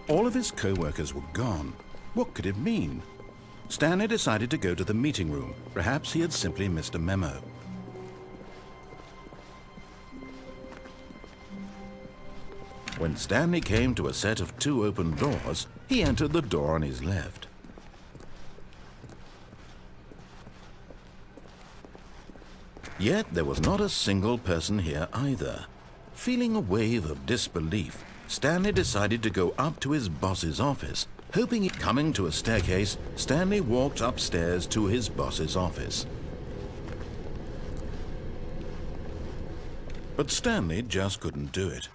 All of his co-workers were gone. What could it mean? Stanley decided to go to the meeting room. Perhaps he had simply missed a memo. When Stanley came to a set of 2 open doors, he entered the door on his left. Yet there was not a single person here either. Feeling a wave of disbelief, Stanley decided to go up to his boss's office. Hoping it coming to a staircase, Stanley walked upstairs to his boss's office. But Stanley just couldn't do it.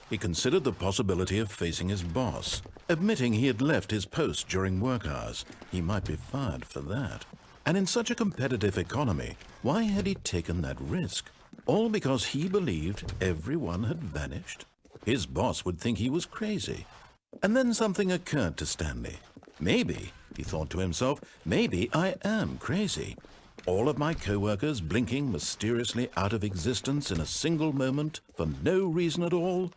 He considered the possibility of facing his boss. Admitting he had left his post during work hours, he might be fired for that. And in such a competitive economy, why had he taken that risk? All because he believed everyone had vanished? His boss would think he was crazy. And then something occurred to Stanley. Maybe, he thought to himself, maybe I am crazy. All of my co-workers blinking mysteriously out of existence in a single moment for no reason at all?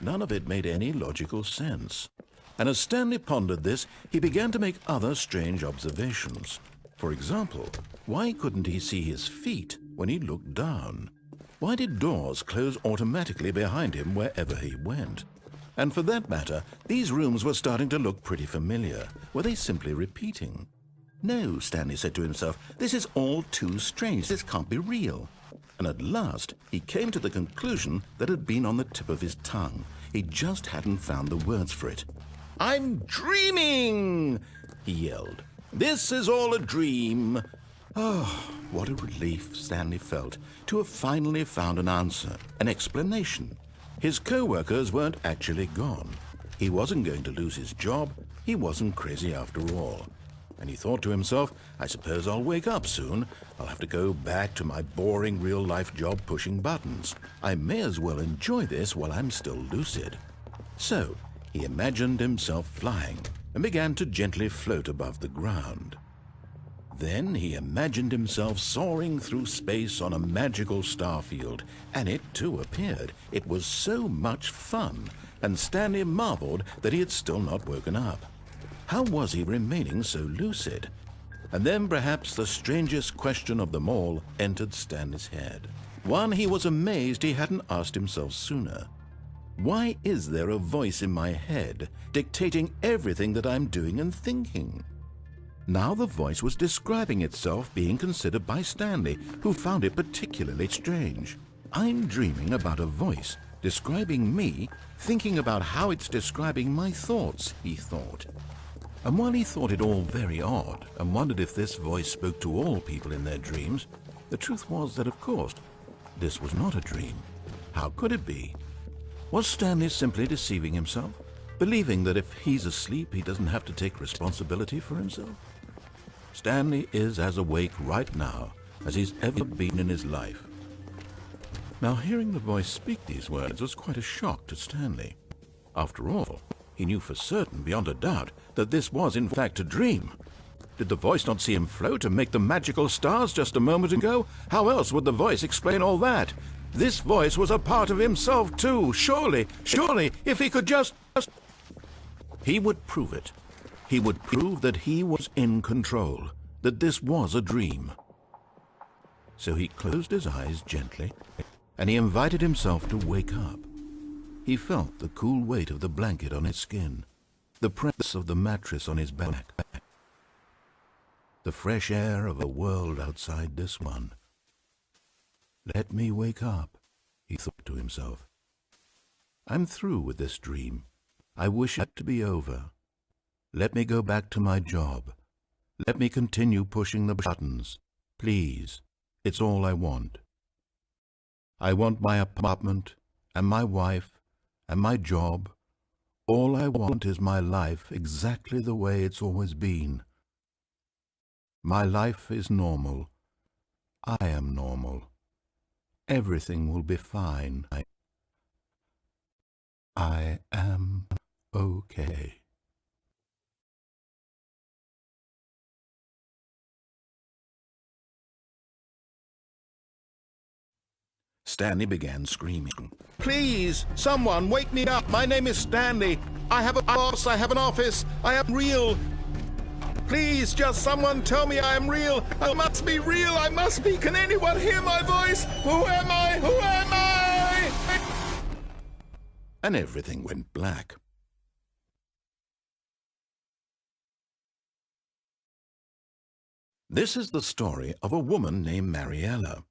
None of it made any logical sense. And as Stanley pondered this, he began to make other strange observations. For example, why couldn't he see his feet when he looked down? Why did doors close automatically behind him wherever he went? And for that matter, these rooms were starting to look pretty familiar. Were they simply repeating? No, Stanley said to himself, this is all too strange. This can't be real. And at last, he came to the conclusion that had been on the tip of his tongue. He just hadn't found the words for it. "I'm dreaming!" he yelled. "This is all a dream." Oh, what a relief Stanley felt to have finally found an answer, an explanation. His co-workers weren't actually gone. He wasn't going to lose his job. He wasn't crazy after all. And he thought to himself, I suppose I'll wake up soon. I'll have to go back to my boring real-life job pushing buttons. I may as well enjoy this while I'm still lucid. So he imagined himself flying and began to gently float above the ground. Then he imagined himself soaring through space on a magical starfield, and it too appeared. It was so much fun, and Stanley marveled that he had still not woken up. How was he remaining so lucid? And then perhaps the strangest question of them all entered Stanley's head. One he was amazed he hadn't asked himself sooner. Why is there a voice in my head dictating everything that I'm doing and thinking? Now the voice was describing itself being considered by Stanley, who found it particularly strange. I'm dreaming about a voice describing me, thinking about how it's describing my thoughts, he thought. And while he thought it all very odd and wondered if this voice spoke to all people in their dreams, the truth was that, of course, this was not a dream. How could it be? Was Stanley simply deceiving himself, believing that if he's asleep, he doesn't have to take responsibility for himself? Stanley is as awake right now as he's ever been in his life. Now, hearing the voice speak these words was quite a shock to Stanley. After all, he knew for certain, beyond a doubt, that this was in fact a dream. Did the voice not see him float and make the magical stars just a moment ago? How else would the voice explain all that? This voice was a part of himself too. Surely, if he could just... He would prove it. He would prove that he was in control, that this was a dream. So he closed his eyes gently, and he invited himself to wake up. He felt the cool weight of the blanket on his skin, the press of the mattress on his back, the fresh air of a world outside this one. Let me wake up, he thought to himself. I'm through with this dream. I wish it to be over. Let me go back to my job. Let me continue pushing the buttons. Please, it's all I want. I want my apartment and my wife and my job. All I want is my life exactly the way it's always been. My life is normal. I am normal. Everything will be fine. I am okay. Stanley began screaming. Please, someone wake me up. My name is Stanley. I have a boss, I have an office, I am real. Please, just someone tell me I am real. I must be real, I must be. Can anyone hear my voice? Who am I? Who am I? And everything went black. This is the story of a woman named Mariella.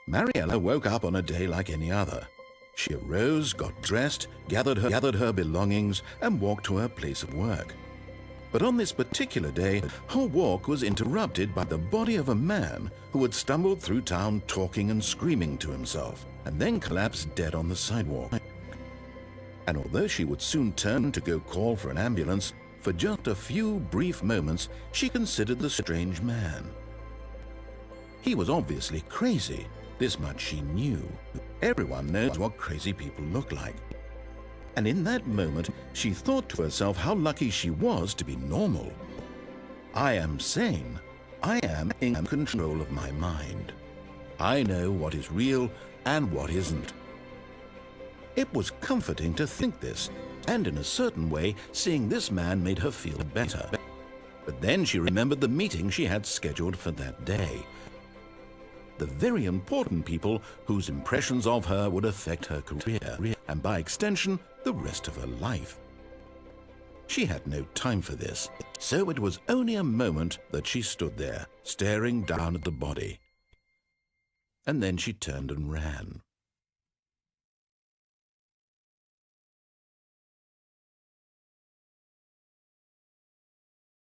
Mariella woke up on a day like any other. She arose, got dressed, gathered her belongings, and walked to her place of work. But on this particular day, her walk was interrupted by the body of a man who had stumbled through town talking and screaming to himself, and then collapsed dead on the sidewalk. And although she would soon turn to go call for an ambulance, for just a few brief moments she considered the strange man. He was obviously crazy. This much she knew. Everyone knows what crazy people look like. And in that moment, she thought to herself how lucky she was to be normal. I am sane. I am in control of my mind. I know what is real and what isn't. It was comforting to think this, and in a certain way, seeing this man made her feel better. But then she remembered the meeting she had scheduled for that day. The very important people whose impressions of her would affect her career, and by extension, the rest of her life. She had no time for this, so it was only a moment that she stood there, staring down at the body. And then she turned and ran.